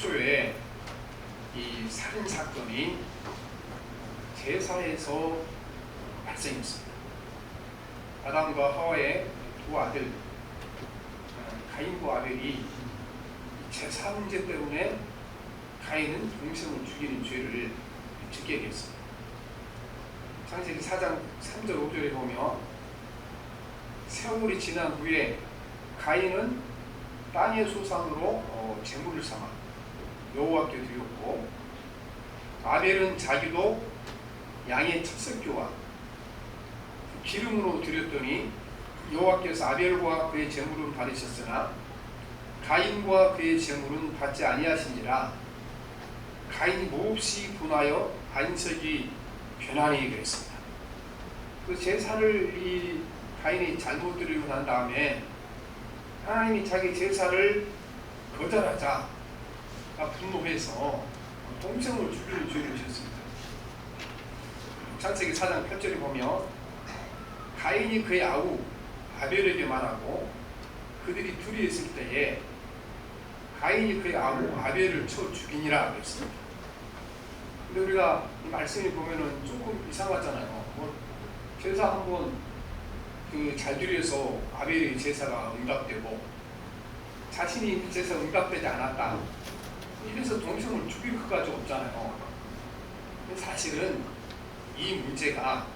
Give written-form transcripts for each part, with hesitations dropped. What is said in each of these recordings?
초에 이 살인 사건이 제사에서 발생했습니다. 아담과 하와의 두 아들 가인과 아벨이 제사 문제 때문에 가인은 동생을 죽이는 죄를 짓게 됐습니다. 창세기 4장 3절 5절에 보면 세월이 지난 후에 가인은 땅의 소산으로 제물을 삼아 여호와께 드렸고 아벨은 자기도 양의 첫 새끼와 기름으로 드렸더니 여호와께서 아벨과 그의 제물은 받으셨으나 가인과 그의 제물은 받지 아니하신지라. 가인이 몹시 분하여 안색이 변하니 그랬습니다. 그 제사를 이 가인이 잘못 드리고 난 다음에 하나님이 자기 제사를 거절하자 분노해서 동생을 죽이는 죄를 지었습니다. 창세기 4장 8절에 보면 가인이 그의 아우 아벨에게 말하고 그들이 둘이 있을 때에 가인이 그의 아우 아벨을 쳐 죽이니라 그랬습니다. 근데 우리가 이 말씀을 보면은 조금 이상하잖아요. 제사 한번 잘 드려서 아벨의 제사가 응답되고 자신이 제사 응답되지 않았다. 이래서 동생을 죽일 것까지 없잖아요. 사실은 이 문제가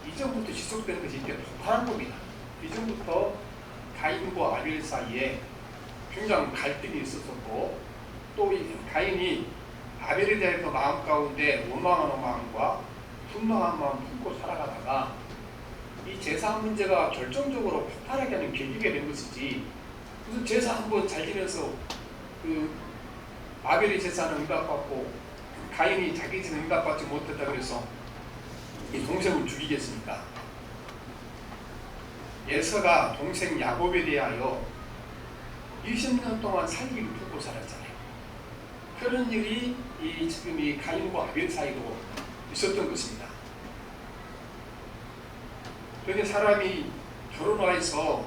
이전부터 지속되는 것이 이게 폭발한 겁니다. 이전부터 가인과 아벨 사이에 굉장히 갈등이 있었었고 또 이 가인이 아벨에 대해서 마음 가운데 원망하는 마음과 분노한 마음 품고 살아가다가 이 제사 문제가 결정적으로 폭발하게 하는 계기가 된 것이지 무슨 제사 한번 잘 지내서 아벨의 제사는 응답받고 가인이 자기 제사 응답받지 못했다 그래서 이 동생을 죽이겠습니까? 에서가 동생 야곱에 대하여 20년 동안 살기를 품고 살았잖아요. 그런 일이 지금 이 가인과 아벨 사이도 있었던 것입니다. 그런데 사람이 결혼해서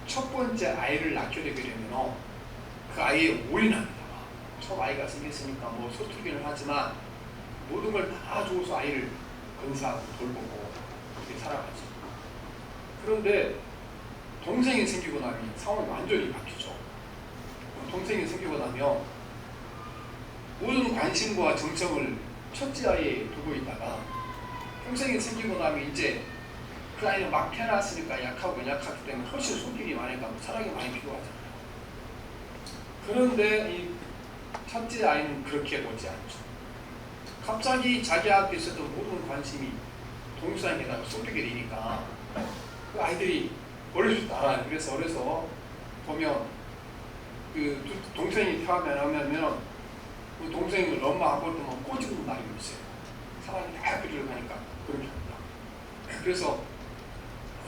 첫 번째 아이를 낳게 되게 되면 그 아이에 올인합니다. 첫 아이가 생겼으니까 뭐 서툴기는 하지만 모든 걸 다 주고서 아이를 건사하고 돌보고 그렇게 살아가죠. 그런데 동생이 생기고 나면 상황이 완전히 바뀌죠. 동생이 생기고 나면 모든 관심과 정성을 첫째 아이에 두고 있다가 동생이 생기고 나면 이제 그 아이는 막 태어났으니까 약하고 연약하기 때문에 훨씬 손길이 많이 가고 사랑이 많이 필요하잖아요. 그런데 이 첫째 아이는 그렇게 보지 않죠. 갑자기 자기 앞에서도 모든 관심이 동생에다가 쏟게 되니까 그 아이들이 어려서 알아요. 그래서 어려서 보면 그 동생이 태어나면 그 동생이 엄마 아버지 보면 꼬집는 날이 있어요. 사람이 다 그리러 가니까 그렇게 합니다. 그래서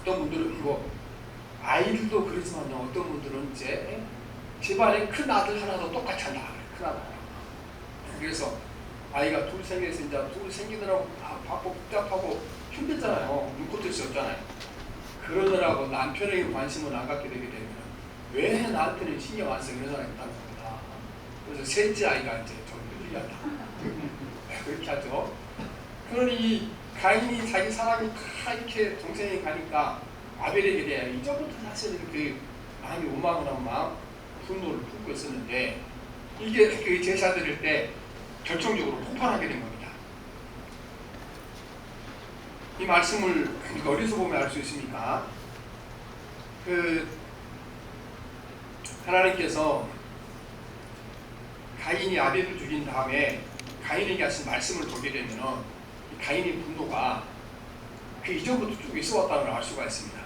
어떤 분들은 뭐 아이들도 그렇지만 어떤 분들은 이제 집안에 큰 아들 하나도 똑같이 한다. 큰 아들 하나. 그래서 아이가 둘 생겨서 이제 둘 생기느라고 바쁘고 복잡하고 힘들잖아요. 눈꽃을 수 없잖아요. 그러느라고 남편에게 관심을 안 갖게 되게 되면 왜 나한테는 신경 안 써? 그런 사람이 있다는 겁니다. 그래서 셋째 아이가 이제 좀 유리하다. 그렇게 하죠. 그러니 이 가인이 자기 사람이 다 이렇게 동생이 가니까 아벨에게 대해 이전부터 사실은 그 마음이 원망하는 마음, 분노를 품고 있었는데 이게 그 제사 드릴 때 결정적으로 폭발하게 된 겁니다. 이 말씀을 어디서 보면 알 수 있습니까? 하나님께서 가인이 아벨을 죽인 다음에 가인에게 하신 말씀을 보게 되면 가인의 분노가 그 이전부터 쭉 있어 왔다는 걸 알 수가 있습니다.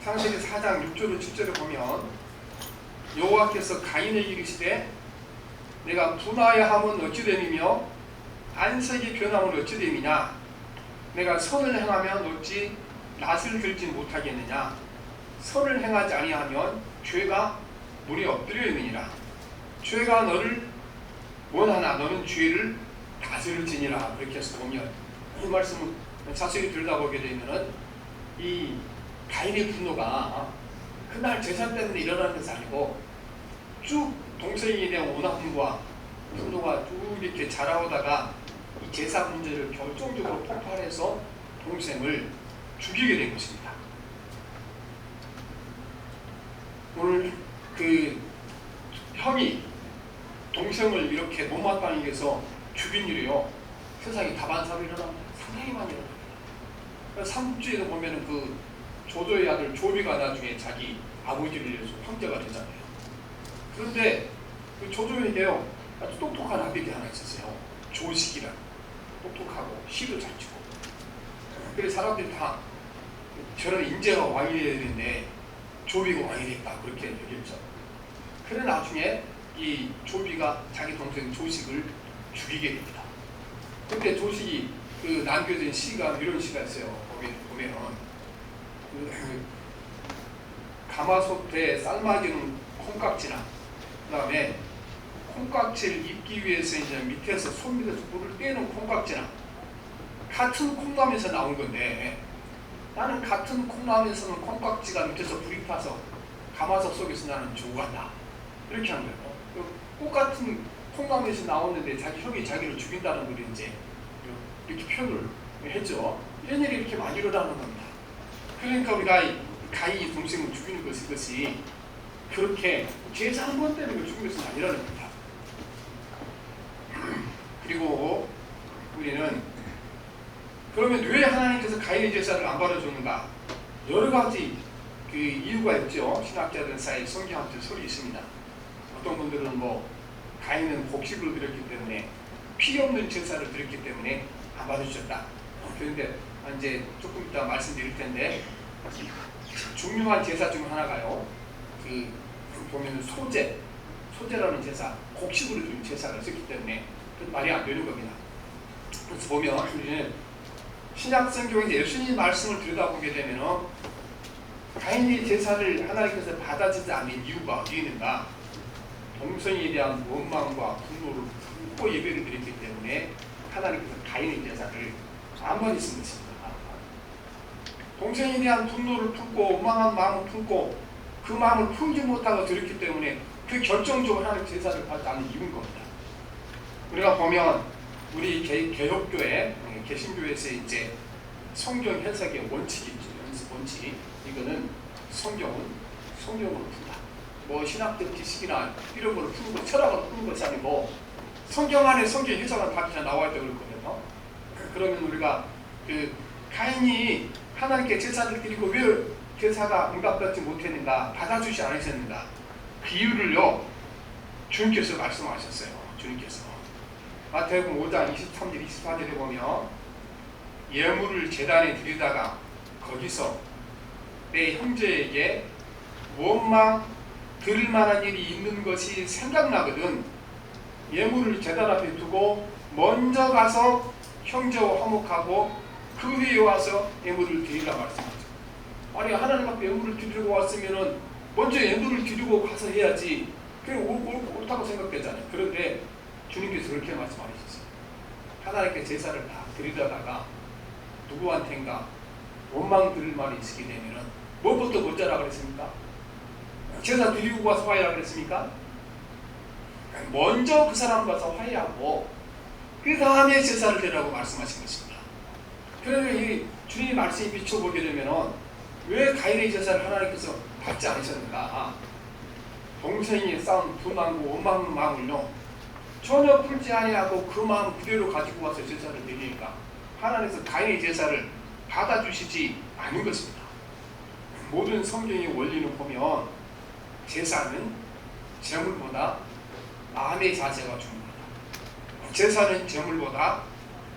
창세기 4장 6절로 7절을 보면 여호와께서 가인에게 이르시되 내가 분하여함은 어찌 됨이며 안색이 변함은 어찌 됨이냐 내가 선을 행하면 어찌 낯을 들지 못하겠느냐 선을 행하지 아니하면 죄가 물에 엎드려 있느니라 죄가 너를 원하나 너는 죄를 다스릴지니라. 그렇게 해서 보면 이 말씀을 자세히 들여다보게 되면 이 가인의 분노가 그날 제사 때문에 일어나는 것이 아니고 쭉 동생에 대한 원함과 분노가 쭉 이렇게 자라오다가 이 제사 문제를 결정적으로 폭발해서 동생을 죽이게 된 것입니다. 오늘 그 형이 동생을 이렇게 못마땅하게 해서 죽인 일이요, 세상에 다반사로 일어납니다. 상당히 많이 일어납니다. 삼국지에도 보면은 그 조조의 아들 조비가 나중에 자기 아버지를 위해서 황제가 되잖아요. 그런데 그 조조에게요 아주 똑똑한 아들이 하나 있었어요. 조식이라. 똑똑하고 시도 잘 치고. 그래서 사람들이 다 저런 인재가 왕이 돼야 되는데 조비가 왕이 됐다 그렇게 얘기했죠. 그래 나중에 이 조비가 자기 동생 조식을 죽이게 됩니다. 그때 조식이 그 남겨진 시가 이런 시가 있어요. 거기 보면 그 가마솥에 삶아지는 콩깍지나 그 다음에 콩깍지를 입기 위해서 이제 밑에서 손 밑에서 물을 떼는 콩깍지나 같은 콩나물에서 나온 건데 나는 같은 콩나물에서는 콩깍지가 밑에서 불이 타서 가마솥 속에서 나는 죽어간다 이렇게 한 거예요. 똑같은 콩나물에서 나왔는데 자기 형이 자기를 죽인다는 걸 이제 이렇게 표현을 했죠. 이런 일이 이렇게 많이 일어나는 겁니다. 그러니까 우리가 가히 동생을 죽이는 것이 그렇게 제사 한 번 때문에 죽는 것은 아니라는 겁니다. 그리고 우리는 그러면 왜 하나님께서 가인의 제사를 안 받아주는가? 여러 가지 그 이유가 있죠. 신학자들 사이에 성경학적 설이 있습니다. 어떤 분들은 뭐 가인은 곡식을 드렸기 때문에 피 없는 제사를 드렸기 때문에 안 받아주셨다. 그런데 이제 조금 이따 말씀드릴 텐데 중요한 제사 중 하나가요. 그 보면 소제라는 제사, 곡식으로 드린 제사를 썼기 때문에 말이 안 되는 겁니다. 그래서 보면 우리는 신약 성경에서 예수님 말씀을 들여다보게 되면 가인의 제사를 하나님께서 받아주지 않는 이유가 어디 있는가? 동성에 대한 원망과 분노를 품고 예배를 드렸기 때문에 하나님께서 가인의 제사를 안 받으신 것입니다. 동생에 대한 분노를 품고 원망한 마음을 품고 그 마음을 풀지 못하고 드렸기 때문에 그 결정적으로 하나님 제사를 받지 않는 이유인 겁니다. 우리가 보면 우리 개혁교회, 개신교회에서 이제 성경 해석의 원칙이 있죠. 원칙. 이거는 성경으로 푼다. 뭐 신학적 지식이나 이런 걸 푸는 거, 철학을 푸는 것이 아니고 성경 안에 성경 해석은 다 그냥 나와 있다고 그러거든요. 그러면 우리가 그 가인이 하나님께 제사를 드리고 왜 제사가 응답받지 못했는가, 받아주지 않으셨는가, 그 이유를요 주님께서 말씀하셨어요. 주님께서 마태복음 5장 23절 24절에 보면 예물을 제단에 드리다가 거기서 내 형제에게 원망 들을 만한 일이 있는 것이 생각나거든 예물을 제단 앞에 두고 먼저 가서 형제와 화목하고 그 후에 와서 예물을 드리라 말씀하죠. 아니 하나님 앞에 예물을 드리고 왔으면은 먼저 예물을 드리고 가서 해야지. 그게 옳다고 생각되잖아요. 그런데 주님께서 그렇게 말씀하셨어요. 하나님께 제사를 다 드리다가 누구한테인가 원망 들을 말이 있게 되면은 무엇부터 먼저라 그랬습니까? 제사 드리고 가서 화해라 그랬습니까? 먼저 그 사람 가서 화해하고 그 다음에 제사를 드리라고 말씀하신 것입니다. 그러면 이 주님의 말씀이 비춰보게 되면은 왜 가인의 제사를 하나님께서 받지 않으셨는가? 동생이 쌓은 분하고 원망 마음을요 전혀 풀지 아니하고 그 마음 그대로 가지고 와서 제사를 드리니까 하나님께서 가인의 제사를 받아주시지 않은 것입니다. 모든 성경의 원리는 보면 제사는 제물보다 마음의 자세가 중요하다. 제사는 제물보다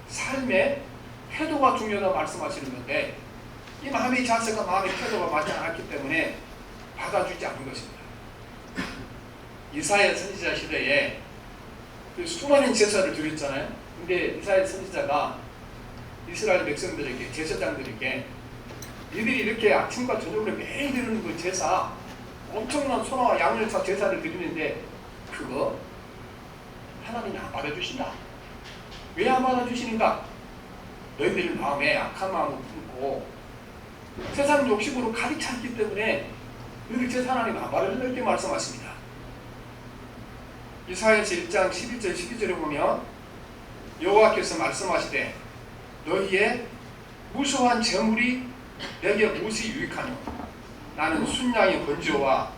삶의 태도가 중요하다고 말씀하시는 건데 이 마음의 자세가 마음의 태도가 맞지 않았기 때문에 받아주지 않은 것입니다. 이사야 선지자 시대에 그 수많은 제사를 드렸잖아요. 근데 이사야 선지자가 이스라엘 백성들에게 제사장들에게 이들이 이렇게 아침과 저녁으로 매일 드리는 그 제사 엄청난 소나와 양을 다 제사를 드리는데 그거 하나님이 안 받아주신다. 왜 안 받아주시는가? 너희들 마음에 악한 마음을 품고 세상 욕심으로 가득 찼기 때문에 너희들 제사 하나님 안 받아준다 이렇게 말씀하십니다. 이사야서 1장 11절 12절에 보면 여호와께서 말씀하시되 너희의 무수한 재물이 내게 무엇이 유익하뇨? 나는 순양의 번제와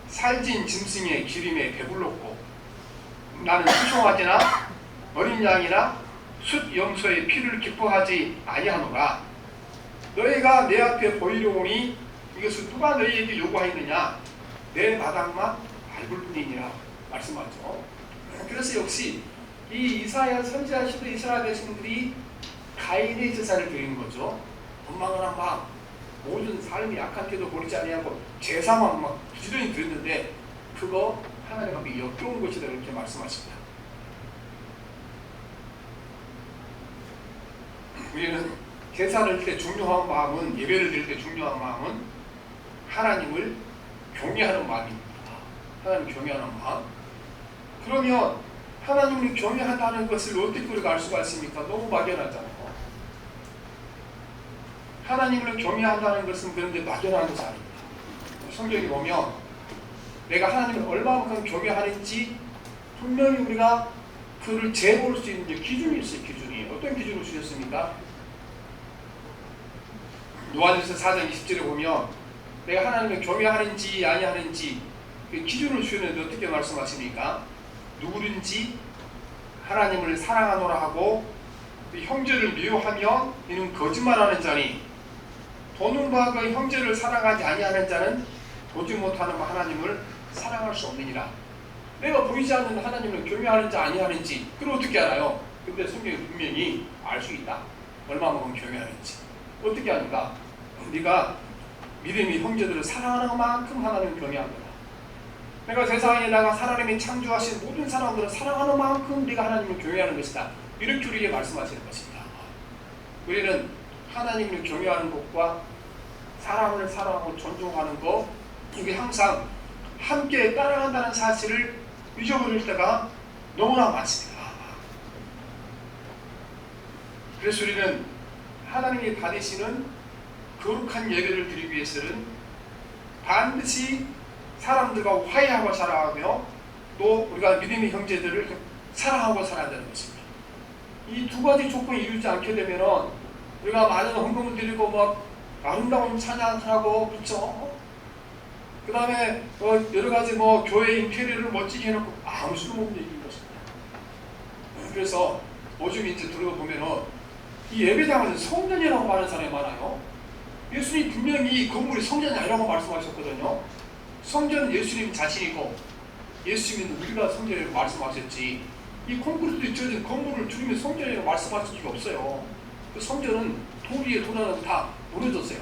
살진 짐승의 기름에 배불렀고 나는 수송아지나 어린 양이나 숫 염소의 피를 기뻐하지 아니하노라. 너희가 내 앞에 보이려오니 이것을 누가 너희에게 요구하였느냐? 내 마당만 밟을 뿐이니라 말씀하죠. 그래서 역시 이 이사야 선지자 시대 이스라엘 백성들이 가인의 제사를 드리는 거죠. 원망한 마음, 모든 삶이 약한 태도 버리지 아니하고 제사만 막 부지런히 드렸는데 그거 하나님 앞에 역겨운 것이다 이렇게 말씀하십니다. 우리는 제사를 드릴 때 중요한 마음은, 예배를 드릴 때 중요한 마음은 하나님을 경외하는 마음입니다. 하나님 경외하는 마음. 그러면 하나님을 경외한다는 것을 어떻게 우리가 알 수가 있습니까? 너무 막연하잖아요. 하나님을 경외한다는 것은 그런데 막연한 것이 아닙니다. 성경에 보면 내가 하나님을 얼마만큼 경외하는지 분명히 우리가 그를 재볼 수 있는 기준이 있어요. 기준이. 어떤 기준을 주셨습니까? 요한일서 4장 20절에 보면 내가 하나님을 경외하는지 아니하는지 그 기준을 주셨는데 어떻게 말씀하십니까? 누구든지 하나님을 사랑하노라 하고 형제를 미워하며 이는 거짓말하는 자니 보는 바가 그 형제를 사랑하지 아니하는 자는 보지 못하는 바 하나님을 사랑할 수 없느니라. 내가 보이지 않는 하나님을 경외하는지 아니하는지 그걸 어떻게 알아요? 근데 성경이 분명히 알 수 있다. 얼마만큼 경외하는지. 어떻게 아는가? 네가 믿음이 형제들을 사랑하는 만큼 하나님을 경외한다. 내가 세상에 나가 하나님이 창조하신 모든 사람들을 사랑하는 만큼 네가 하나님을 경외하는 것이다. 이렇게 우리에게 말씀하시는 것입니다. 우리는 하나님을 경외하는 것과 사람을 사랑하고 존중하는 것, 이게 항상 함께 따라간다는 사실을 잊어버릴 때가 너무나 많습니다. 그래서 우리는 하나님이 받으시는 거룩한 예배를 드리기 위해서는 반드시 사람들과 화해하고 살아가며 또 우리가 믿음의 형제들을 사랑하고 살아야 되는 것입니다. 이 두 가지 조건이 이루지 않게 되면 우리가 많은 헌금을 드리고 막 아름다운 찬양하고 그렇죠. 그 다음에 여러 가지 교회 인테리어를 멋지게 해놓고 아무 쓸모없는 얘기인 것입니다. 그래서 요즘 이제 들어보면은 이 예배당은 성전이라고 말하는 사람이 많아요. 예수님 분명히 이 건물이 성전이 아니라고 말씀하셨거든요. 성전은 예수님 자신이고 예수님은 우리가 성전이라고 말씀하셨지 이 콘크리트 쪄진 건물을 주님이 성전이라고 말씀하신 적이 없어요. 그 성전은 돌 위에 돌아가고 다 무너졌어요.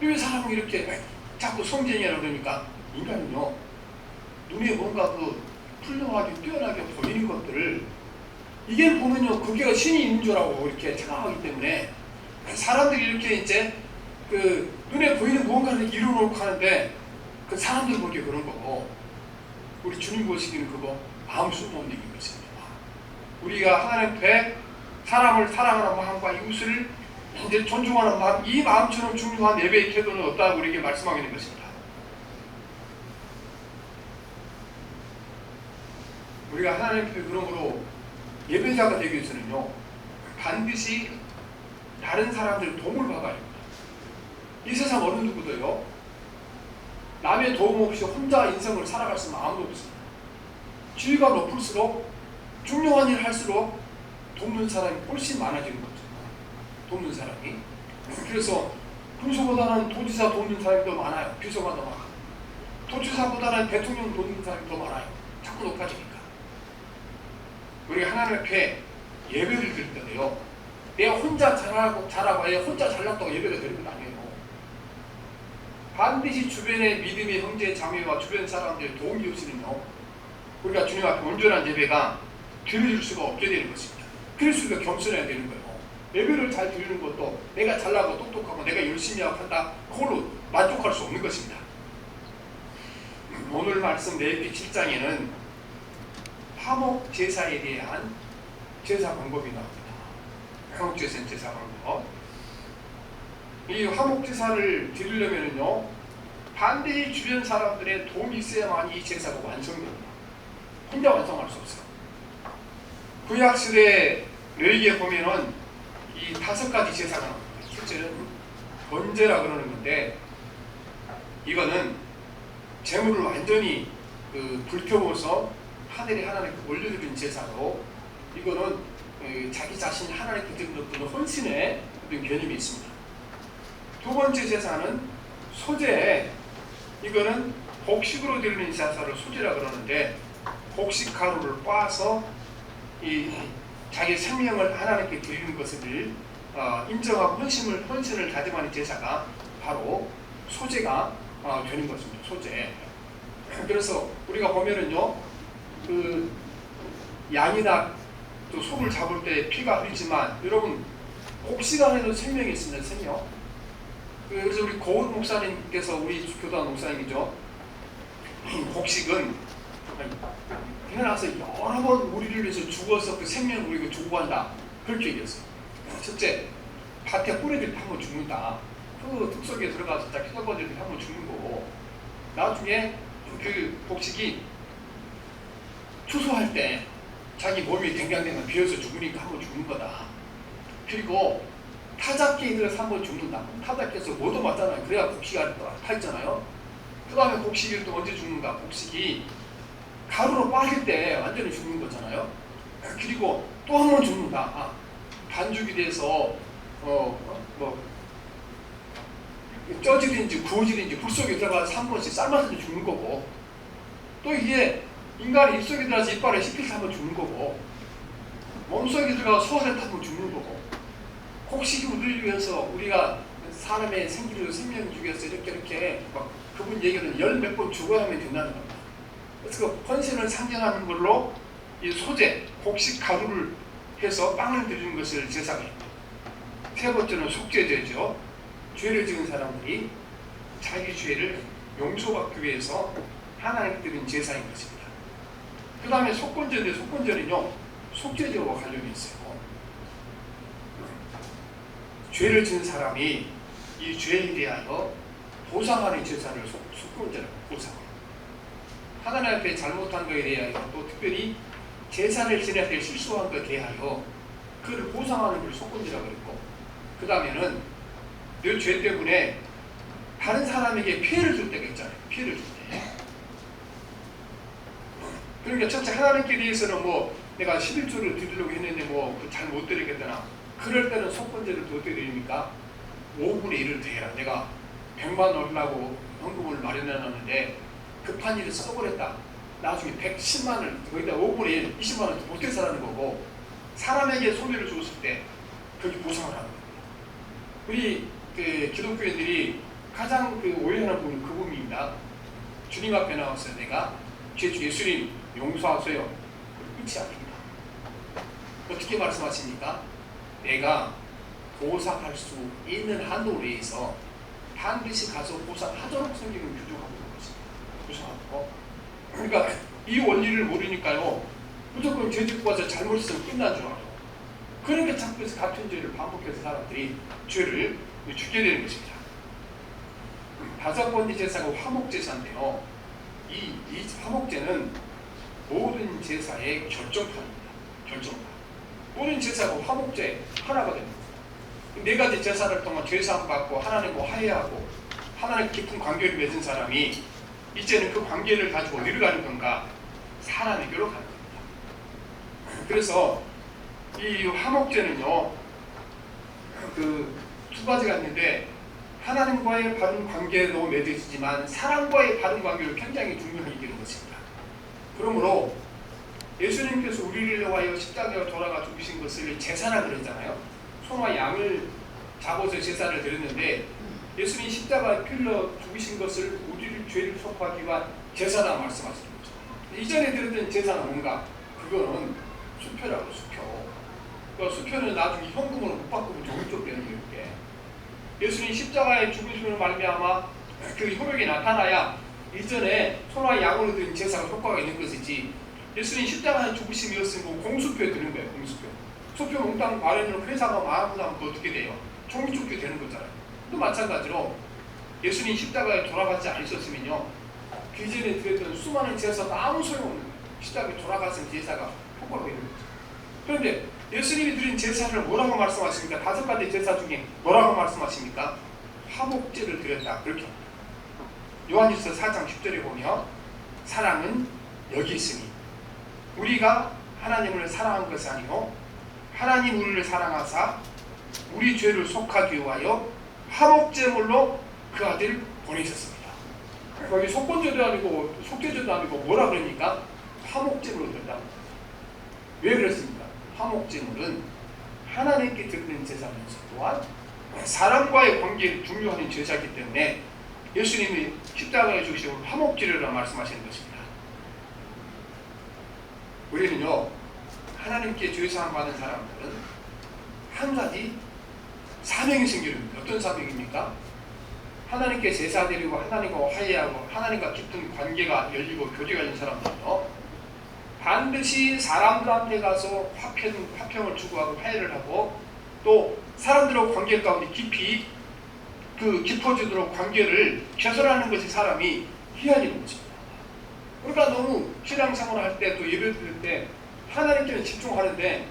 왜 사람은 이렇게 자꾸 성전이라고 그러니까 인간은요 눈에 뭔가 그 훌륭하게 뛰어나게 보이는 것들을 이게 보면요 그게 신이 있는 줄 알고 이렇게 생각하기 때문에 사람들이 이렇게 이제 그 눈에 보이는 무언가를 이루려고 하는데 그 사람들 보기에 그런 거고 우리 주님 보시기는 그거 아무 쓸모없는 얘기인 것입니다. 우리가 하나님 앞에 사람을 사랑하는 마음과 이웃을 이제 존중하는 마음, 이 마음처럼 중요한 예배의 태도는 없다고 우리에게 말씀하게 된 것입니다. 우리가 하나님 앞에 그러므로 예배자가 되기 위해서는요 반드시 다른 사람들 도움을 받아야 합니다. 이 세상 어느 누구도요 남의 도움 없이 혼자 인생을 살아갈 수는 아무도 없습니다. 지위가 높을수록 중요한 일을 할수록 돕는 사람이 훨씬 많아지는 거죠. 돕는 사람이. 그래서 군수보다는 도지사 돕는 사람이 더 많아요. 비서가 더 많아요. 도지사보다는 대통령 돕는 사람이 더 많아요. 자꾸 높아지니까. 우리가 하나님 앞에 예배를 드릴 때도요 내가 혼자 잘하고 내가 혼자 잘났다고 예배가 드리는 건 아니에요. 반드시 주변의 믿음의 형제 자매와 주변 사람들의 도움이 없이는요 우리가 주님 앞에 온전한 예배가 드릴 수가 없게 되는 것입니다. 그래서 우리가 겸손해야 되는 거예요. 예배를 잘 드리는 것도 내가 잘나고 똑똑하고 내가 열심히 하고 한다 그걸로 만족할 수 없는 것입니다. 오늘 말씀 레위기 7장에는 화목 제사에 대한 제사 방법이 나옵니다. 화목 제사 방법. 이 화목 제사를 드리려면요 반드시 주변 사람들의 도움이 있어야만 이 제사가 완성됩니다. 혼자 완성할 수 없어요. 구약시대 레위기에 보면은 이 5가지 제사가 나옵니다. 첫째는 번제라 그러는 건데, 이거는 재물을 완전히 불태워서 하늘에 하나님께 올려드린 제사로, 이거는 자기 자신 하나님께 드리는 헌신의 어떤 개념이 있습니다. 두 번째 제사는 소제, 이거는 곡식으로 드리는 제사를 소제라 그러는데, 곡식 가루를 빻아서 이 자기 생명을 하나님께 드리는 것을 인정하고 헌신을 다짐하는 제사가 바로 소제가 되는 것입니다. 소제. 그래서 우리가 보면은요, 그 양이나 또 소를 잡을 때 피가 흐르지만, 여러분 곡식 안에도 생명이 있습니다. 생명. 그래서 우리 고은 목사님께서, 우리 교단 목사님이죠, 곡식은 태어나서 여러 번 우리를 위해서 죽어서 그 생명을 우리가 주고 간다, 그렇게 얘기했어요. 첫째, 밭에 뿌리들 한번 죽는다. 그 흙 속에 들어가서 딱 썩어질 때 한번 죽는 거고, 나중에 그 곡식이 추수할 때 자기 몸이 댕강댕강 비어서 죽으니까 한번 죽는 거다. 그리고 타작기에 들어서 한번 죽는다. 타작기에서 뭐도 맞잖아요. 그래야 곡식이 타있잖아요. 그 다음에 곡식이 또 언제 죽는가? 곡식이 가루로 빠질 때 완전히 죽는 거잖아요. 그리고 또 한 번 죽는다. 반죽이 돼서 쪄지든지 구워지든지 불 속에 들어가서 한 번씩 삶아서 죽는 거고, 또 이게 인간이 입속에 들어가서 이빨에 씹힐 때 한 번 죽는 거고, 몸속에 들어가서 소화될 때 한 번 죽는 거고, 곡식이 우리를 위해서, 우리가 사람의 생기를 생명 중에서 이렇게 막 그분 얘기는 10몇 번 죽어야만 된다는 겁니다. 그래서 그 헌신을 상징하는 걸로 이 소제, 곡식 가루를 해서 빵을 드리는 것을 제사합니다. 세 번째는 속죄제죠. 죄를 지은 사람들이 자기 죄를 용서받기 위해서 하나님께 드린 제사인 것입니다. 그 다음에 속건제인데, 속건제는요, 속죄제와 관련이 있어요. 죄를 지은 사람이 이 죄에 대하여 보상하는 제사를 속건제라고 보상합니다. 하나님 앞에 잘못한 것에 대하여, 또 특별히 제사를 지낼 때 실수한 것에 대하여 그를 보상하는 걸 속건제라고 했고, 그 다음에는 내 죄 때문에 다른 사람에게 피해를 줄 때가 있잖아요. 피해를 줄 때. 그러니까 첫째, 하나님께 대해서는 내가 11조를 드리려고 했는데 잘 못 드리겠다나, 그럴 때는 속건제를 어떻게 드립니까? 5분의 1을 더해라. 내가 100만 원 얻으려고 현금을 마련해놨는데 급한 일을 써버렸다. 나중에 110만 원, 거기다 5분의 1, 20만 원 못해서라는 거고, 사람에게 손해를 줬을 때 그렇게 보상을 하는 겁니다. 우리 기독교인들이 가장 오해하는 부분이 그 부분입니다. 주님 앞에 나와서 내가 예수님 용서하세요. 끝이 아닙니다. 어떻게 말씀하십니까? 내가 보상할 수 있는 한도 내에서 반드시 가서 보상하도록 성경은 규정하고 있는 것입니다. 보상하고. 그러니까 이 원리를 모르니까요, 무조건 죄 짓고 와서 잘못했으면 끝난 줄 알아요. 그러니까 자꾸 같은 죄를 반복해서 사람들이 죄를 죽게 되는 것입니다. 5번째 제사가 화목제사인데요, 이 화목제는 모든 제사의 결정판입니다. 결정판. 모든 제사가 화목제 하나가 됩니다. 4가지 제사를 통한 죄사함 받고 하나님과 화해하고 하나님 깊은 관계를 맺은 사람이 이제는 그 관계를 가지고 어디로 가는 건가? 하나님께로 가는 겁니다. 그래서 이 화목제는요, 두 가지가 있는데, 하나님과의 바른 관계도 맺어지지만 사람과의 바른 관계를 굉장히 중요하게 여기는 것입니다. 그러므로 예수님께서 우리를 위하여 십자가에 돌아가 죽으신 것을 제사라 그랬잖아요. 소와 양을 잡아서 제사를 드렸는데, 예수님이 십자가에 필러 죽으신 것을 우리를 죄를 속하기 위한 제사다 말씀하시는 거죠. 이전에 드렸던 제사는 뭔가? 그거는 수표라고, 수표. 그 수표는 나중에 현금으로 못 바꾸면 좋은 쪽 되는 이렇게. 예수님 십자가에 죽으심으로 말미암아 그 효력이 나타나야 이전에 소나 양으로 드린 제사가 효과가 있는 것이지, 예수님 십자가에 죽으심이었으면 공수표에 드는 거예요. 공수표. 수표 몽땅 마련으로 회사가 마음으로 하면 어떻게 돼요? 종이쪽게 되는 거잖아요. 또 마찬가지로 예수님 십자가에 돌아가지 않으셨으면요, 그 이전에 드렸던 수많은 제사가 아무 소용없는 거예요. 십자가에 돌아가신 제사가 효과가 있는 거죠. 그런데 예수님이 드린 제사를 뭐라고 말씀하십니까? 5가지 제사 중에 뭐라고 말씀하십니까? 화목제를 드렸다. 그렇게 합니다. 요한일서 4장 10절에 보면 사랑은 여기 있으니 우리가 하나님을 사랑한 것이 아니요 하나님 우리를 사랑하사 우리 죄를 속하기 위하여 화목제물로 그 아들 보내셨습니다. 여기 속건제도 아니고 속죄제도 아니고 뭐라 그러니까 화목제물로 드렸다. 왜 그렇습니까? 화목제물은 하나님께 드리는 제사면서 또한 사람과의 관계를 중요한 제사이기 때문에 예수님이 십자가에 죽으시고 화목제를 말씀하시는 것입니다. 우리는요 하나님께 죄사함 받은 사람들은 한 가지 사명이 생기는 어떤 사명입니까? 하나님께 제사 드리고 하나님과 화해하고 하나님과 깊은 관계가 열리고 교제가 있는 사람들은요 반드시 사람들한테 가서 화평을 추구하고 화해를 하고 또 사람들과 관계 가운데 깊이 깊어지도록 관계를 개설하는 것이 사람이 해야 되는 것입니다. 그러니까 너무 신앙생활을 할 때 또 예배 드릴 때 하나님께는 집중하는데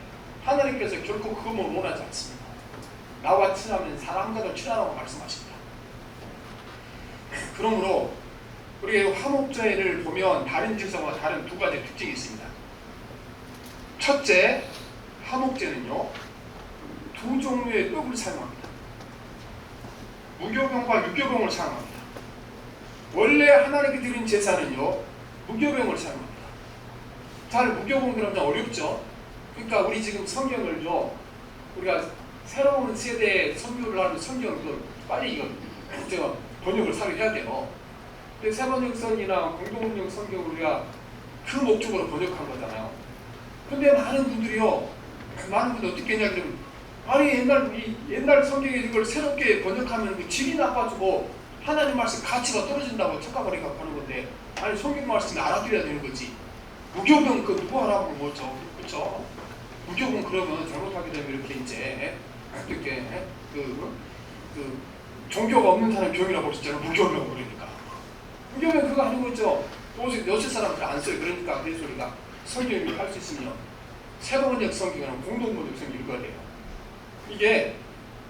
하나님께서 결코 그것만 원하지 않습니다. 나와 친하면 사람과도 친하라고 말씀하십니다. 그러므로 우리가 화목제를 보면 다른 제사와 다른 2가지 특징이 있습니다. 첫째, 화목제는요 2 종류의 떡을 사용합니다. 무교병과 유교병을 사용합니다. 원래 하나님께 드린 제사는요 무교병을 사용합니다. 잘 무교병 그러면 어렵죠. 그러니까 우리 지금 성경을요 우리가 새로운 세대에 선교를 하는 성경을 빨리 이거 번역을 해야 돼요. 근데 세번역성이나 공동운영 성경을 우리가 그 목적으로 번역한 거잖아요. 근데 많은 분들이 어떻게 했냐 그러면 아니 옛날 성경에 이걸 새롭게 번역하면 그 질이 나빠지고 하나님 말씀 가치가 떨어진다고 착각을 해갖고 하는 건데 아니 성경 말씀을 알아들어야 되는 거지. 무교병 그 누구 하라고 뭐죠? 그렇죠? 무교병 그러면 잘못하게 되면 이렇게 이제 어떻게 종교가 없는 사람 병이라고 그러셨잖아요. 무교병 그러니까. 무교병 그거 아닌 거죠. 요새 사람들 안 써요. 그러니까 그래서 우리가 성경을 할 수 있으면 새로운 성경은 공동번역 성경 읽어야 돼요. 이게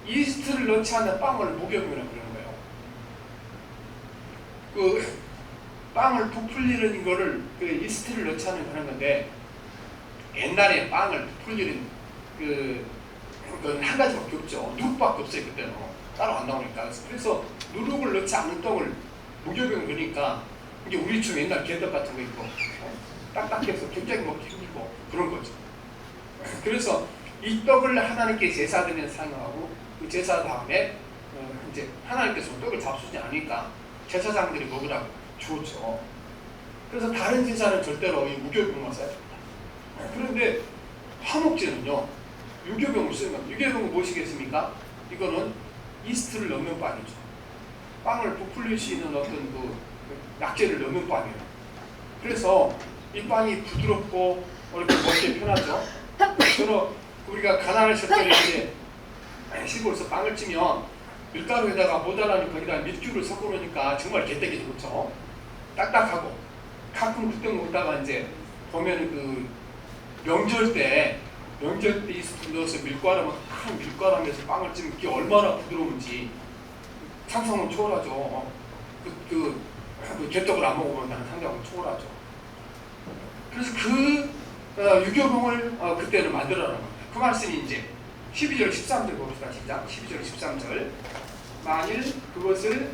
이스트를 넣지 않는 빵을 무교병이라고 그러는 거예요. 빵을 부풀리는 거를 이스트를 넣지 않는 그런 건데 옛날에 빵을 부풀리는 그건 한 가지밖에 없죠. 누룩밖에 없어요. 그때는 따로 안 나오니까. 그래서 누룩을 넣지 않는 떡을 무교병 그러니까 이게 우리처럼 옛날 개떡 같은 거 있고 딱딱해서 굉장히 먹기 힘들고 그런 거죠. 그래서 이 떡을 하나님께 제사 드리면 사용하고 그 제사 다음에 이제 하나님께서 떡을 잡수지 않으니까 제사장들이 먹으라고 주었죠. 그래서 다른 제사는 절대로 이 무교병만 써야 됩니다. 그런데 화목제는요 유교병을 쓰는 겁니다. 유교병은 무엇이겠습니까? 이거는 이스트를 넣는 빵이죠. 빵을 부풀릴 수 있는 어떤 약재를 넣는 빵이에요. 그래서 이 빵이 부드럽고 이렇게 먹기 편하죠. 저는 우리가 가난하실 때 이제 시골에서 빵을 찌면 밀가루에다가 모자라니 거기다 밀주를 섞어 놓으니까 정말 개떼기 좋죠. 딱딱하고 가끔 그때 먹다가 이제 보면 명절 때 이스트 넣어서 밀가루면 큰 밀가루에서 빵을 찌면 그게 얼마나 부드러운지 상상은 초월하죠. 개떡을 안 먹으면 나는 상상은 초월하죠. 그래서 유교병을 그때는 만들어라는 겁니다. 그 말씀이 이제 12절 13절 봅시다. 시작. 12절 13절. 만일 그것을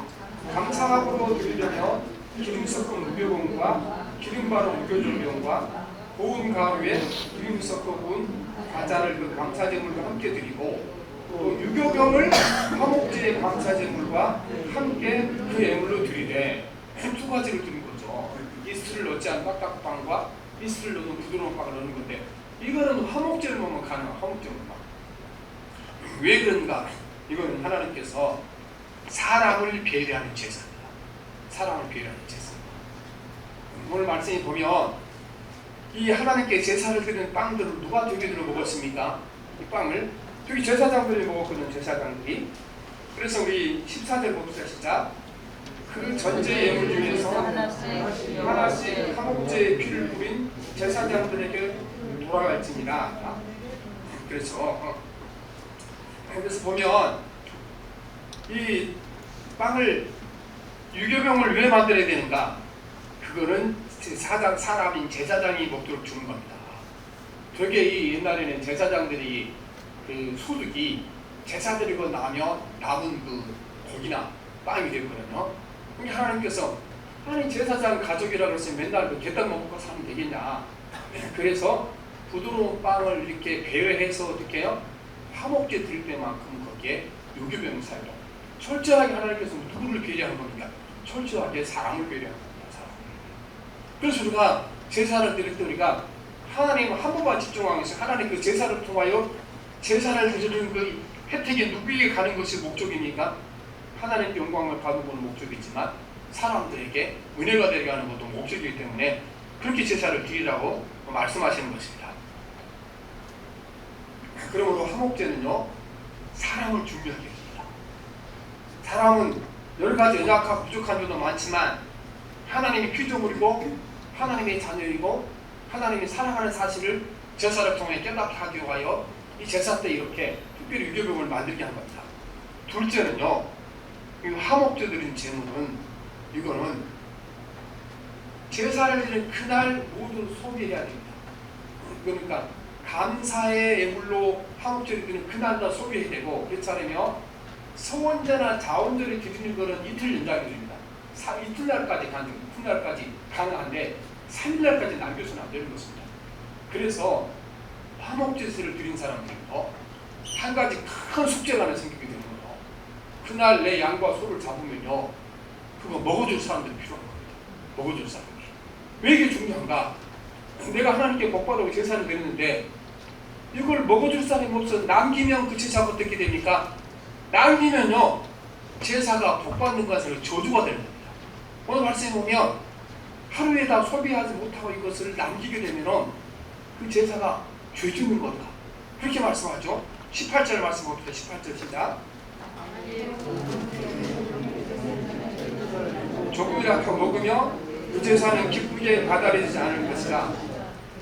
감사함으로 드리려면 기름 섞은 무교병과 기름 바른 무교조병과 고운 가루에 기름 섞어 구운 과자를 그 감사제물과 함께 드리고 또 유교병을 화목제의 감사제물과 함께 그 예물로 드리되 2가지를 드린 거죠. 이스트를 넣지 않은 딱딱빵과 이스트를 넣는 부드러운 빵을 넣는 건데 이거는 화목제를 먹으면 가능한 화목제물만. 왜 그런가? 이건 하나님께서 사람을 배려하는 제사입니다. 사람을 배려하는 제사. 오늘 말씀에 보면 이 하나님께 제사를 드리는 빵들을 누가 되게들어 먹었습니까? 이 빵을 저기 제사장들이 먹었거든요. 제사장들이. 그래서 우리 14절 봅시다. 시작. 그 전제 예물 중에서 하나씩 화목제의 피를 뿌린 제사장들에게 돌아갈지니라. 그렇죠. 그래서 보면 이 빵을 유교병을 왜 만들어야 되는가? 그거는 사람인 제사장이 먹도록 주는 겁니다. 되게 이 옛날에는 제사장들이 그 소득이 제사 드리고 나면 남은 그 고기나 빵이 됐거든요. 그럼 하나님께서 아니 제사장 가족이라 그래서 맨날 그 게딱 먹고 사면 되겠냐? 그래서 부드러운 빵을 이렇게 배회해서 어떻게 해요? 화목제 드릴 때만큼 거기에 유교병을 사용해요. 철저하게 하나님께서 누구를 배려하는 겁니까? 철저하게 사람을 배려하는 겁니다. 사람. 그래서 우리가 제사를 드릴 때 우리가 하나님 한 번만 집중하고 있어요. 하나님 그 제사를 통하여 제사를 드리는 그 혜택이 누구에게 가는 것이 목적이니까 하나님께 영광을 받는 것은 목적이지만 사람들에게 은혜가 되게 하는 것도 목적이기 때문에 그렇게 제사를 드리라고 말씀하시는 것입니다. 그러므로 화목제는요 사람을 중요하게 합니다. 사람은 여러 가지 연약하고 부족한 점도 많지만 하나님의 피조물이고 하나님의 자녀이고 하나님이 사랑하는 사실을 제사를 통해 깨닫게 하기 위하여 이 제사 때 이렇게 특별히 유교병을 만들게 한 겁니다. 둘째는요, 이 화목제 드린 제물은 이거는 제사를 드리는 그날 모두 소비해야 됩니다. 그러니까 감사의 예물로 화목제를 드리는 그날도 소비해야 되고 그렇지 않으면 서원제나 자원제를 드리는 것은 이틀 연장이 됩니다. 이틀날까지 가능한데 3일날까지 남겨서는 안 되는 것입니다. 그래서 화목제사를 드린 사람들은요 한 가지 큰 숙제가 하나 생기게 되는 거예요. 그날 내 양과 소를 잡으면요 그거 먹어줄 사람들이 필요한 겁니다. 먹어줄 사람이. 왜 이게 중요한가? 내가 하나님께 복받고 제사를 드렸는데 이걸 먹어줄 사람이 없어 남기면 그 제사가 어떻게 됩니까? 남기면요 제사가 복받는 것으로 저주가 되는 겁니다. 오늘 말씀에 보면 하루에 다 소비하지 못하고 이것을 남기게 되면 그 제사가 죄 짓는 거다. 그렇게 말씀하죠. 18절 말씀 봅시다. 18절 시작. 조금이라도 먹으며 그 제사는 기쁘게 받아들이지 않을 것이라.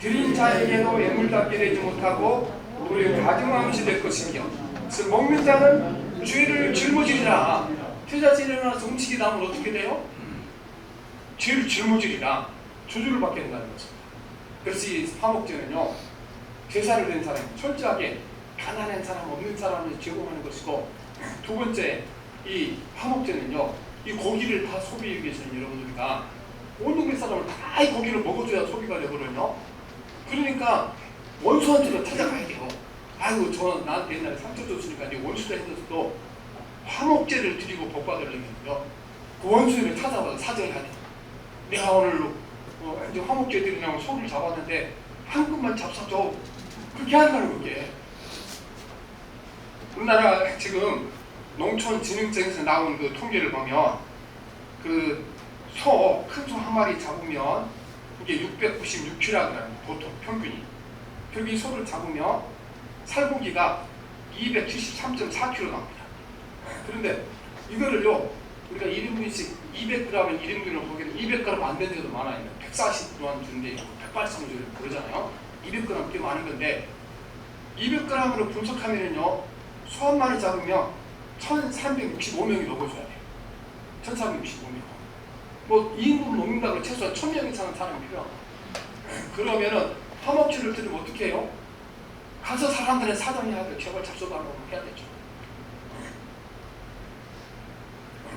드린 자에게도 예물답게 되지 못하고 오히려 가증함이 될 것이며 그래서 먹는 자는 죄를 짊어지리라. 제사에서 일어나서 음식이 나면 어떻게 돼요? 죄를 짊어지리라. 저주를 받게 된다는 것입니다. 그래서 이 화목제는요 제사를 드린 사람이 철저하게 가난한 사람, 없는 사람을 제공하는 것이고 두 번째 이 화목제는요 이 고기를 다 소비하기 위해서는 여러분들과 온 동네 사람을 다 이 고기를 먹어줘야 소비가 되거든요. 그러니까 원수한테도 찾아가야 돼요. 아이고 저는 나한테 옛날에 상처 줬으니까 이제 원수가 힘들어도 화목제를 드리고 복받으려면요 그 원수를 찾아가서 사정해야 돼요. 내가 오늘 이제 화목제 드리려고 소를 잡았는데 한 끗만 잡사줘. 그렇게 한다는 거게. 우리나라 지금 농촌진흥청에서 나온 그 통계를 보면 그 큰 소 한 마리 잡으면 이게 696kg 보통 평균이. 그리고 이 소를 잡으면 살고기가 273.4kg 나옵니다. 그런데 이거를요 우리가 1인분씩 200g을 1인분으로 보기에는 200g 안 되는 데도 많아요. 140g 주는데 180g 그러잖아요. 200g 꽤 많은 건데 200g으로 분석하면은요 소 한 마리 잡으면 1365명이 먹어줘야 돼요. 1365명. 뭐 2인분 먹는다고 최소한 1000명 이상은 사람이 필요하고 그러면은 화목제를 드리면 어떻게 해요? 가서 사람들의 사정해야 돼요. 제발 잡숴달라고 해야 되죠.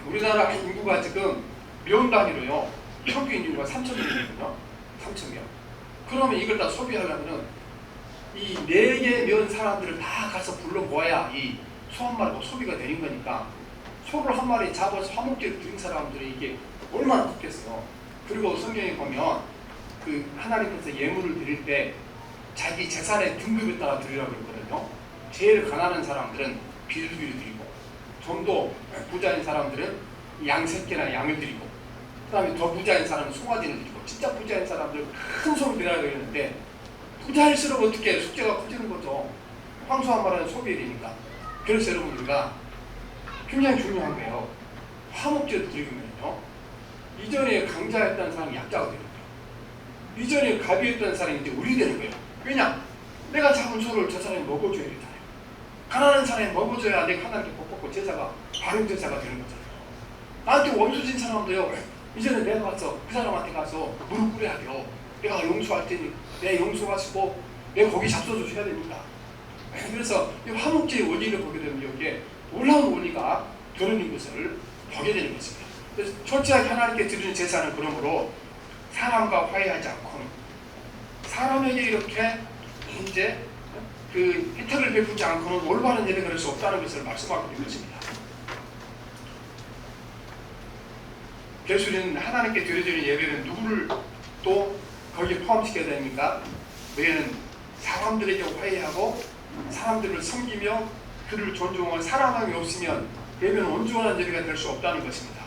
우리나라 인구가 지금 명 단위로요 평균 인구가 3,000명이거든요. 3,000명. 그러면 이걸 다 소비하려면은 이 4개 면 사람들을 다 가서 불러 모아야 이 소 한 마리가 소비가 되는 거니까 소를 한 마리 잡아서 화목제를 드린 사람들이 이게 얼마나 좋겠어요. 그리고 성경에 보면 그 하나님께서 예물을 드릴 때 자기 재산의 등급에 따라 드리라고 그러거든요. 제일 가난한 사람들은 비둘기를 드리고 좀 더 부자인 사람들은 양 3개나 양을 드리고 그 다음에 더 부자인 사람은 송아지를 드리고 진짜 부자인 사람들은 큰 소를 드려야 되는데 부자일수록 어떻게 숙제가 커지는 거죠. 황소 한 마리는 소비해야 되니까. 그래서 여러분 우리가 굉장히 중요한 거예요. 화목제를 드리면요 이전에 강자였다는 사람이 약자가 되거든요. 이전에 갑이었던 사람이 이제 을이 되는 거예요. 왜냐? 내가 잡은 소를 저 사람이 먹어줘야 되잖아요. 가난한 사람이 먹어줘야 내가 하나님께 복 받고 제사가 바른 제사가 되는 거잖아요. 나한테 원수진 사람도요, 이제는 내가 가서 그 사람한테 가서 무릎 꿇어야 돼요. 내가 용서할 테니 내 용서하시고 내 거기 잡숴 주셔야 됩니다. 그래서 이 화목제의 원리를 보게 되면 여기에 놀라운 원리가 드러낸 것을 보게 되는 것입니다. 그래서 철저하게 하나님께 드리는 제사는 그러므로 사람과 화해하지 않고는, 사람에게 이렇게 이제 그 혜택을 베푸지 않고는 올바른 예배가 될 수 없다는 것을 말씀하고 있는 것입니다. 그래서 우리는 하나님께 드려지는 예배는 누구를 또 거기에 포함시켜야 됩니까? 너희는 사람들에게 화해하고 사람들을 섬기며 그를 존중하고 사랑함이 없으면 예배는 온전한 예배가 될 수 없다는 것입니다.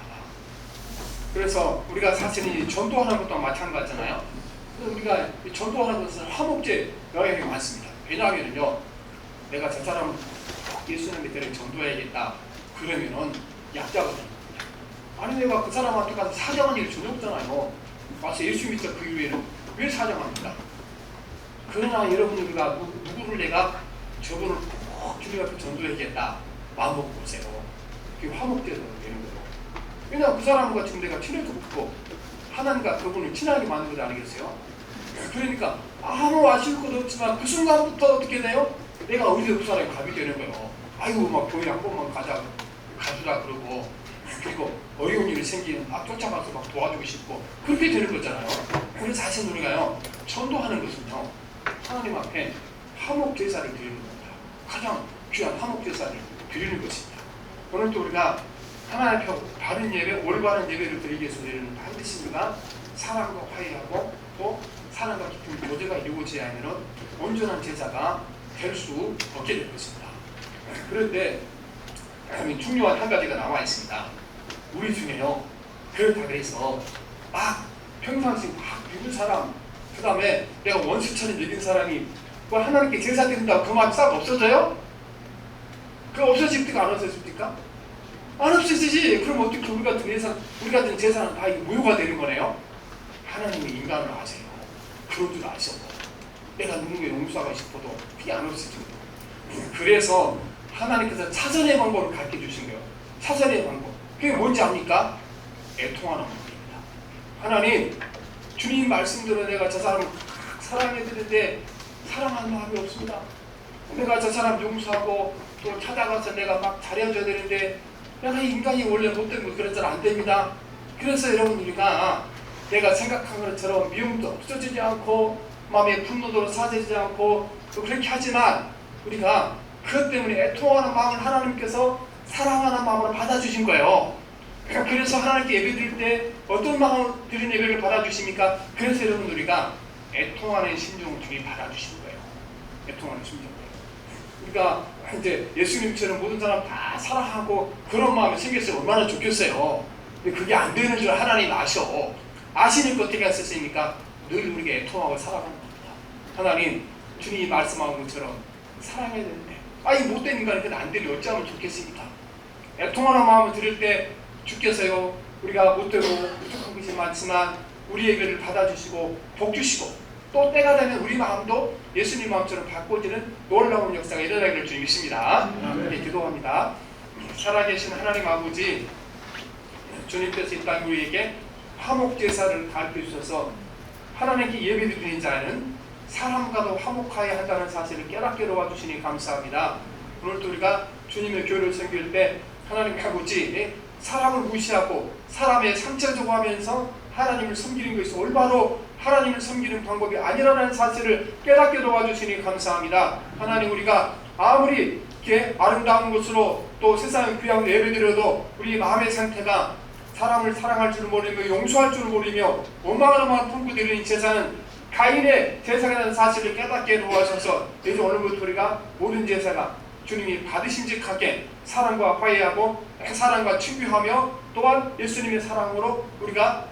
그래서 우리가 사실은 전도하는 것도 마찬가지잖아요. 우리가 전도하는 것은 화목제 영향이 많습니다. 왜냐하면요, 내가 저 사람 예수님 밑에 전도해야겠다 그러면은 약자가 됩니다. 아니 내가 그 사람한테 가서 사정한 일을 전혀 없잖아요. 와서 예수 믿자 그 이후에는 왜 사정합니까? 그러나 여러분, 우리가 누구를 내가 저분을 꼭 주님 앞에 전도해야겠다 마음먹고 보세요. 그게 화목제가 되는 거예요. 왜냐하면 그 사람과 지금 내가 친해지고 싶고 하나님과 그분을 친하게 만든 것 아니겠어요? 그러니까 아무 아쉬울 것도 없지만 그 순간부터 어떻게 돼요? 내가 어디서 그 사람이 갑이 되는 거예요. 아이고 막 교회 한 번만 가주라 그러고, 그리고 어려운 일이 생기면 막 쫓아가서 막 도와주고 싶고 그렇게 되는 거잖아요. 그래서 사실 우리가요, 전도하는 것은요, 하나님 앞에 화목 제사를 드리는 겁니다. 가장 귀한 화목 제사를 드리는 것입니다. 오늘 또 우리가 하나님 앞에 바른 예배, 올바른 예배를 드리기 위해서 우리는 반드시 우리가 사랑과 화해하고 또 사랑과 깊은 교제가 이루어져야 하면 온전한 제사가 될 수 없게 될 것입니다. 그런데 중요한 한 가지가 남아 있습니다. 우리 중에요, 그렇다고 해서 막 평상시 막 믿는 사람, 그 다음에 내가 원수처럼 믿는 사람이 뭐 하나님께 제사 드린다고 그 마음 싹 없어져요? 그거 없어집니까? 안 없어집니까? 안 없어지지. 그럼 어떻게 우리 같은 제사는 다 무효가 되는 거네요? 하나님이 인간을 아세요. 그런 줄 아셔. 내가 누군가 용서하고 싶어도 그게 안 없어집니다. 그래서 하나님께서 차선의 방법을 가르쳐 주신 거예요. 차선의 방법. 그게 뭔지 압니까? 애통하는 방법입니다. 하나님, 주님 말씀대로 내가 저 사람을 사랑해야 되는데 사랑하는 마음이 없습니다. 내가 저 사람 용서하고 또 찾아가서 내가 막 잘해줘야 되는데 내가 인간이 원래 못된 거 그런 잘 안 됩니다. 그래서 여러분, 우리가 내가 생각한 것처럼 미움도 없어지지 않고 마음의 분노도 사라지지 않고 또 그렇게 하지만 우리가 그것 때문에 애통하는 마음을 하나님께서 사랑하는 마음으로 받아주신 거예요. 그래서 하나님께 예배 드릴 때 어떤 마음으로 드린 예배를 받아주십니까? 그래서 여러분, 우리가 애통하는 심정을 주님 받아주시는 거예요. 애통하는 심정을. 그러니까 이제 예수님처럼 모든 사람 다 사랑하고 그런 마음이 생겼으면 얼마나 좋겠어요. 근데 그게 안 되는 줄 하나님 아셔. 아시니까 어떻게 하셨습니까? 늘 우리가 애통하고 살아가는 겁니다. 하나님, 주님이 말씀하는 것처럼 사랑해야 되는데 이 못된 인간한테는 안 되니 어찌하면 좋겠습니까? 애통하는 마음을 드릴 때 주께서요, 우리가 못되고 부족한 것이 많지만 우리 예배를 받아주시고 복 주시고 또 때가 되면 우리 마음도 예수님 마음처럼 바꿔지는 놀라운 역사가 일어나기를 주님 믿습니다. 네, 기도합니다. 살아계신 하나님 아버지, 주님께서 이 땅 우리에게 화목 제사를 가르쳐 주셔서 하나님께 예배드리는 자는 사람과도 화목하여야 한다는 사실을 깨닫게 도와주시니 감사합니다. 오늘도 우리가 주님의 교회를 섬길 때 하나님 아버지, 사람을 무시하고 사람의 상처 주고 하면서 하나님을 섬기는 것이 올바로 하나님을 섬기는 방법이 아니라는 사실을 깨닫게 도와주시니 감사합니다. 하나님, 우리가 아무리 이렇게 아름다운 것으로 또 세상의 귀한 예배드려도 우리 마음의 상태가 사람을 사랑할 줄 모르며 용서할 줄 모르며 원망하는 마음 품고 드리는 제사는 가인의 제사라는 사실을 깨닫게 도와주셔서 이제 오늘부터 우리가 모든 제사가 주님이 받으심직하게 사랑과 화해하고 사랑과 친교하며 또한 예수님의 사랑으로 우리가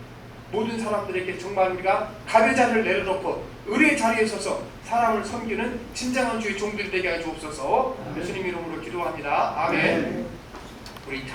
모든 사람들에게 정말 우리가 갑의 자리를 내려놓고 의의 자리에 서서 사람을 섬기는 진정한 주의 종들이 되게 해 주옵소서. 예수님 이름으로 기도합니다. 아멘. 우리